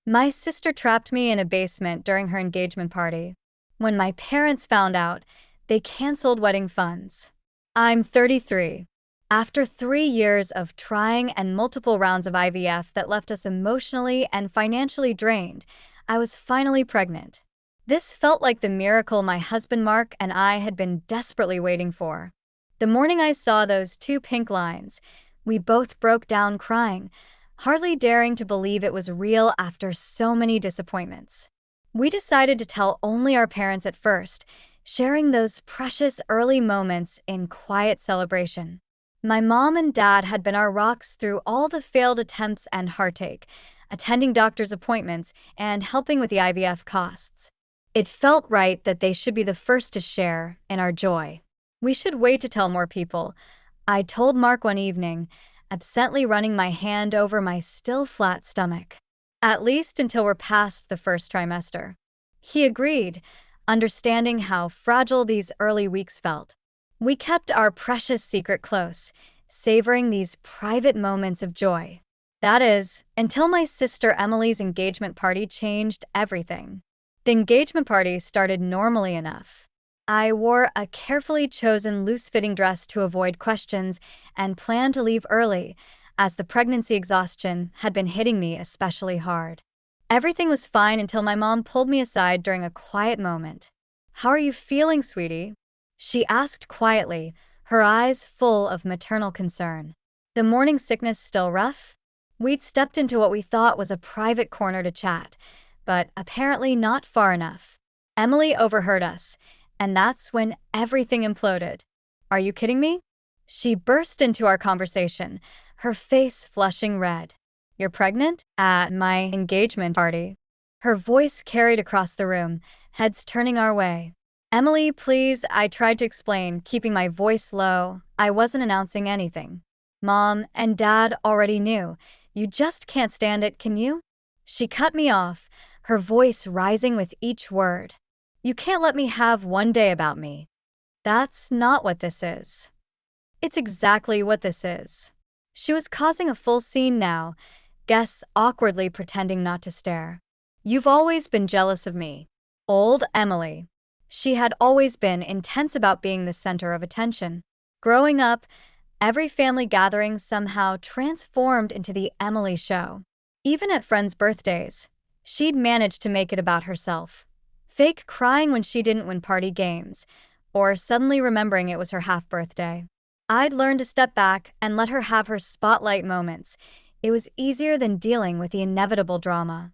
My sister trapped me in a basement during her engagement party. When my parents found out, they canceled wedding funds. I'm 33. After 3 years of trying and multiple rounds of IVF that left us emotionally and financially drained, I was finally pregnant. This felt like the miracle my husband Mark and I had been desperately waiting for. The morning I saw those two pink lines, we both broke down crying, hardly daring to believe it was real after so many disappointments. We decided to tell only our parents at first, sharing those precious early moments in quiet celebration. My mom and dad had been our rocks through all the failed attempts and heartache, attending doctor's appointments and helping with the IVF costs. It felt right that they should be the first to share in our joy. We should wait to tell more people, I told Mark one evening, absently running my hand over my still flat stomach. At least until we're past the first trimester. He agreed, understanding how fragile these early weeks felt. We kept our precious secret close, savoring these private moments of joy. That is, until my sister Emily's engagement party changed everything. The engagement party started normally enough. I wore a carefully chosen loose-fitting dress to avoid questions and planned to leave early, as the pregnancy exhaustion had been hitting me especially hard. Everything was fine until my mom pulled me aside during a quiet moment. "How are you feeling, sweetie?" she asked quietly, her eyes full of maternal concern. The morning sickness still rough? We'd stepped into what we thought was a private corner to chat, but apparently not far enough. Emily overheard us, and that's when everything imploded. "Are you kidding me?" She burst into our conversation, her face flushing red. "You're pregnant? At my engagement party?" Her voice carried across the room, heads turning our way. "Emily, please," I tried to explain, keeping my voice low. I wasn't announcing anything. "Mom and Dad already knew. You just can't stand it, can you?" She cut me off, her voice rising with each word. "You can't let me have one day about me." That's not what this is. It's exactly what this is. She was causing a full scene now, guests awkwardly pretending not to stare. "You've always been jealous of me." Old Emily. She had always been intense about being the center of attention. Growing up, every family gathering somehow transformed into the Emily show. Even at friends' birthdays, she'd managed to make it about herself. Fake crying when she didn't win party games, or suddenly remembering it was her half-birthday. I'd learned to step back and let her have her spotlight moments. It was easier than dealing with the inevitable drama.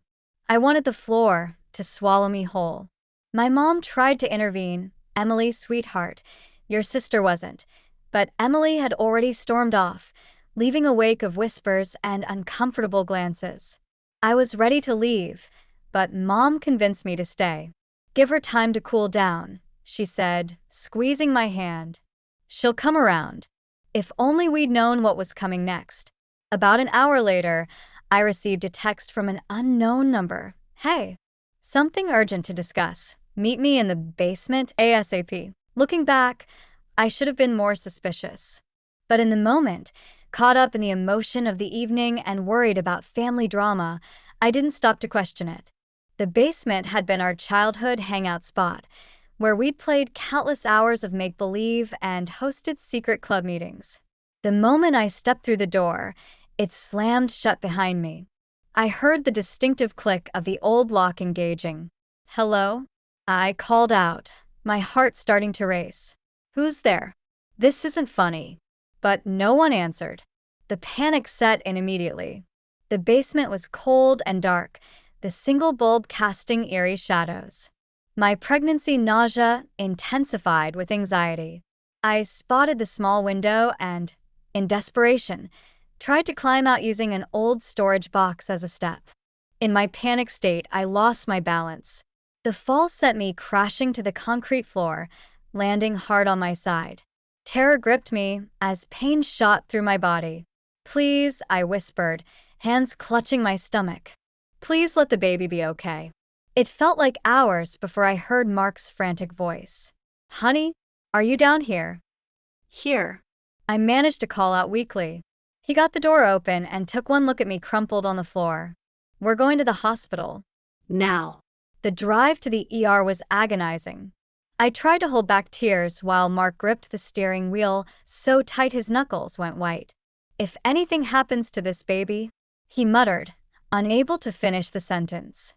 I wanted the floor to swallow me whole. My mom tried to intervene. "Emily, sweetheart, your sister wasn't." But Emily had already stormed off, leaving a wake of whispers and uncomfortable glances. I was ready to leave, but Mom convinced me to stay. "Give her time to cool down," she said, squeezing my hand. "She'll come around." If only we'd known what was coming next. About an hour later, I received a text from an unknown number. "Hey, something urgent to discuss. Meet me in the basement ASAP." Looking back, I should have been more suspicious. But in the moment, caught up in the emotion of the evening and worried about family drama, I didn't stop to question it. The basement had been our childhood hangout spot, where we'd played countless hours of make-believe and hosted secret club meetings. The moment I stepped through the door, it slammed shut behind me. I heard the distinctive click of the old lock engaging. "Hello?" I called out, my heart starting to race. "Who's there?" This isn't funny. But no one answered. The panic set in immediately. The basement was cold and dark, the single bulb casting eerie shadows. My pregnancy nausea intensified with anxiety. I spotted the small window and, in desperation, tried to climb out using an old storage box as a step. In my panic state, I lost my balance. The fall sent me crashing to the concrete floor, landing hard on my side. Terror gripped me as pain shot through my body. "Please," I whispered, hands clutching my stomach. "Please let the baby be okay." It felt like hours before I heard Mark's frantic voice. "Honey, are you down here?" "Here." I managed to call out weakly. He got the door open and took one look at me crumpled on the floor. We're going to the hospital. Now. The drive to the ER was agonizing. I tried to hold back tears while Mark gripped the steering wheel so tight his knuckles went white. "If anything happens to this baby," he muttered, unable to finish the sentence.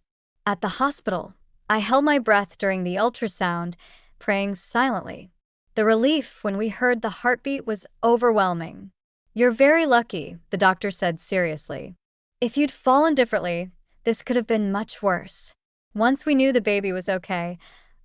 At the hospital, I held my breath during the ultrasound, praying silently. The relief when we heard the heartbeat was overwhelming. "You're very lucky," the doctor said seriously. "If you'd fallen differently, this could have been much worse." Once we knew the baby was okay,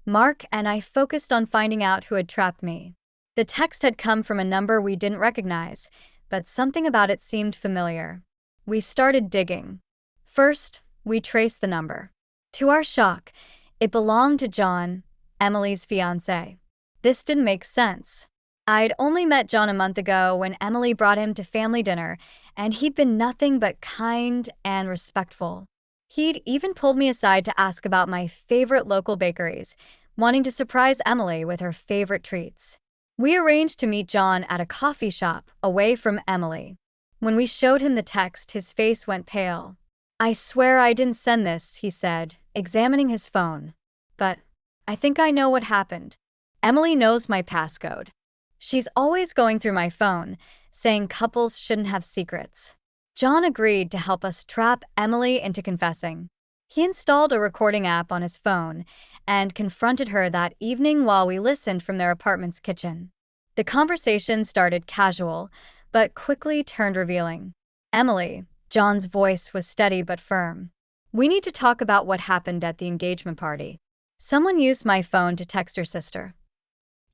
Mark and I focused on finding out who had trapped me. The text had come from a number we didn't recognize, but something about it seemed familiar. We started digging. First, we traced the number. To our shock, it belonged to John, Emily's fiancé. This didn't make sense. I'd only met John a month ago when Emily brought him to family dinner, and he'd been nothing but kind and respectful. He'd even pulled me aside to ask about my favorite local bakeries, wanting to surprise Emily with her favorite treats. We arranged to meet John at a coffee shop away from Emily. When we showed him the text, his face went pale. "I swear I didn't send this," he said, examining his phone. "But I think I know what happened. Emily knows my passcode. She's always going through my phone, saying couples shouldn't have secrets." John agreed to help us trap Emily into confessing. He installed a recording app on his phone and confronted her that evening while we listened from their apartment's kitchen. The conversation started casual, but quickly turned revealing. "Emily," John's voice was steady but firm, "we need to talk about what happened at the engagement party. Someone used my phone to text your sister."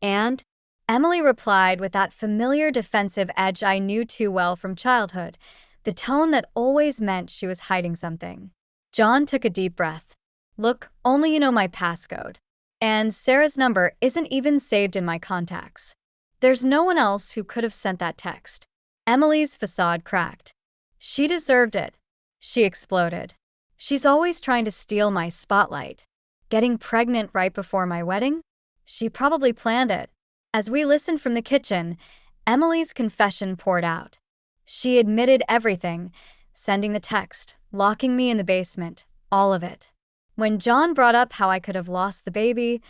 "And?" Emily replied with that familiar defensive edge I knew too well from childhood, the tone that always meant she was hiding something. John took a deep breath. "Look, only you know my passcode. And Sarah's number isn't even saved in my contacts. There's no one else who could have sent that text." Emily's facade cracked. "She deserved it," she exploded. "She's always trying to steal my spotlight. Getting pregnant right before my wedding? She probably planned it." As we listened from the kitchen, Emily's confession poured out. She admitted everything, sending the text, locking me in the basement, all of it. When John brought up how I could have lost the baby,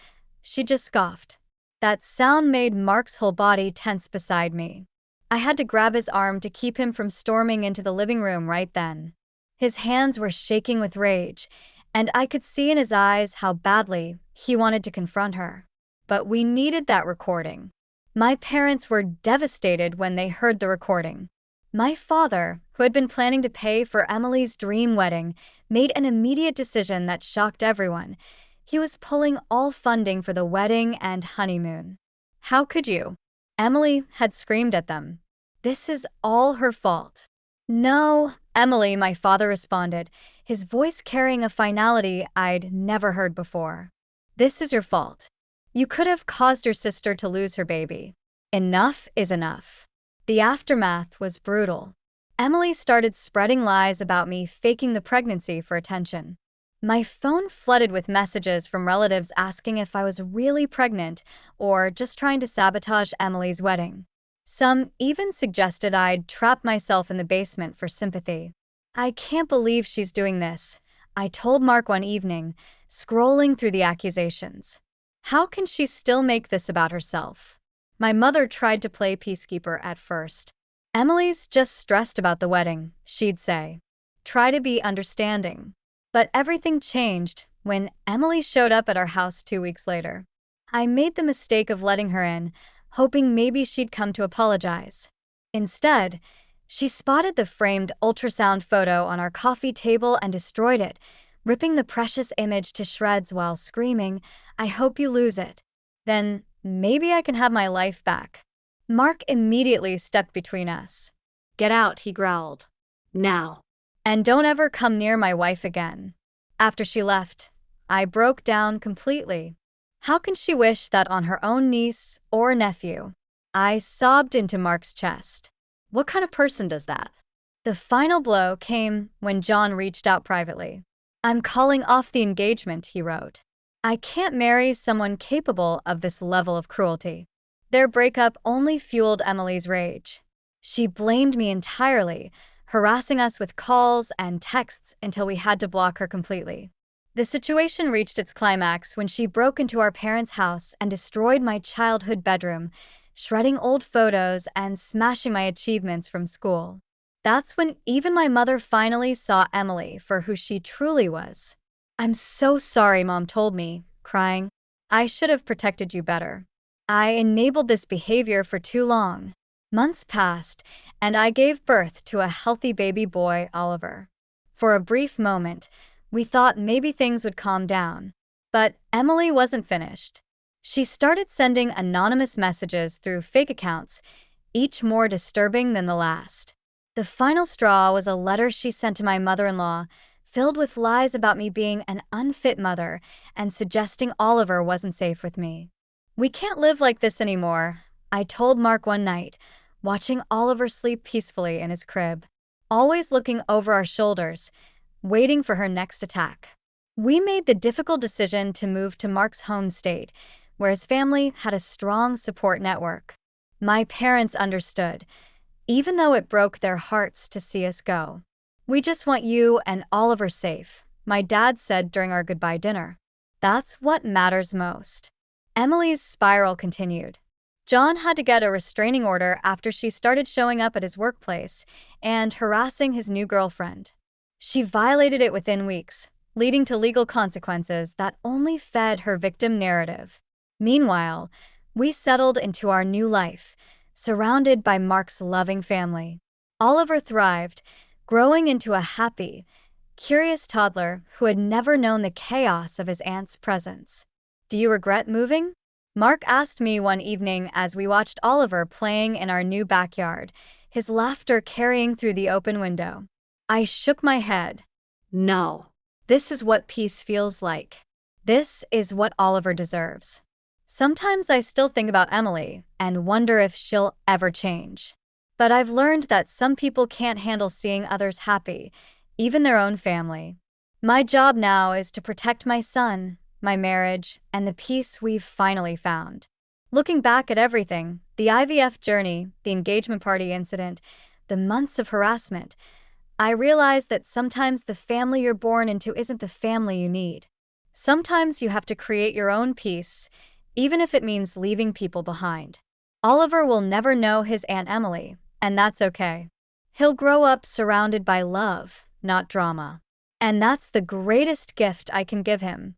she just scoffed. That sound made Mark's whole body tense beside me. I had to grab his arm to keep him from storming into the living room right then. His hands were shaking with rage, and I could see in his eyes how badly he wanted to confront her. But we needed that recording. My parents were devastated when they heard the recording. My father, who had been planning to pay for Emily's dream wedding, made an immediate decision that shocked everyone. He was pulling all funding for the wedding and honeymoon. "How could you?" Emily had screamed at them. "This is all her fault." "No, Emily," my father responded, his voice carrying a finality I'd never heard before. "This is your fault. You could have caused your sister to lose her baby. Enough is enough." The aftermath was brutal. Emily started spreading lies about me faking the pregnancy for attention. My phone flooded with messages from relatives asking if I was really pregnant or just trying to sabotage Emily's wedding. Some even suggested I'd trap myself in the basement for sympathy. "I can't believe she's doing this," I told Mark one evening, scrolling through the accusations. "How can she still make this about herself?" My mother tried to play peacekeeper at first. "Emily's just stressed about the wedding," she'd say. "Try to be understanding." But everything changed when Emily showed up at our house 2 weeks later. I made the mistake of letting her in, hoping maybe she'd come to apologize. Instead, she spotted the framed ultrasound photo on our coffee table and destroyed it, ripping the precious image to shreds while screaming, "I hope you lose it. Then maybe I can have my life back." Mark immediately stepped between us. "Get out," he growled. "Now. And don't ever come near my wife again." After she left, I broke down completely. How can she wish that on her own niece or nephew? I sobbed into Mark's chest. What kind of person does that? The final blow came when John reached out privately. "I'm calling off the engagement," he wrote. "I can't marry someone capable of this level of cruelty." Their breakup only fueled Emily's rage. She blamed me entirely, harassing us with calls and texts until we had to block her completely. The situation reached its climax when she broke into our parents' house and destroyed my childhood bedroom, shredding old photos and smashing my achievements from school. That's when even my mother finally saw Emily for who she truly was. "I'm so sorry," Mom told me, crying. "I should have protected you better. I enabled this behavior for too long." Months passed, and I gave birth to a healthy baby boy, Oliver. For a brief moment, we thought maybe things would calm down. But Emily wasn't finished. She started sending anonymous messages through fake accounts, each more disturbing than the last. The final straw was a letter she sent to my mother-in-law, filled with lies about me being an unfit mother and suggesting Oliver wasn't safe with me. "We can't live like this anymore," I told Mark one night, watching Oliver sleep peacefully in his crib, always looking over our shoulders, waiting for her next attack. We made the difficult decision to move to Mark's home state, where his family had a strong support network. My parents understood, even though it broke their hearts to see us go. "We just want you and Oliver safe," my dad said during our goodbye dinner. "That's what matters most." Emily's spiral continued. John had to get a restraining order after she started showing up at his workplace and harassing his new girlfriend. She violated it within weeks, leading to legal consequences that only fed her victim narrative. Meanwhile, we settled into our new life, surrounded by Mark's loving family. Oliver thrived, growing into a happy, curious toddler who had never known the chaos of his aunt's presence. "Do you regret moving?" Mark asked me one evening as we watched Oliver playing in our new backyard, his laughter carrying through the open window. I shook my head. "No. This is what peace feels like. This is what Oliver deserves." Sometimes I still think about Emily and wonder if she'll ever change. But I've learned that some people can't handle seeing others happy, even their own family. My job now is to protect my son, my marriage, and the peace we've finally found. Looking back at everything, the IVF journey, the engagement party incident, the months of harassment, I realized that sometimes the family you're born into isn't the family you need. Sometimes you have to create your own peace, even if it means leaving people behind. Oliver will never know his Aunt Emily, and that's okay. He'll grow up surrounded by love, not drama. And that's the greatest gift I can give him.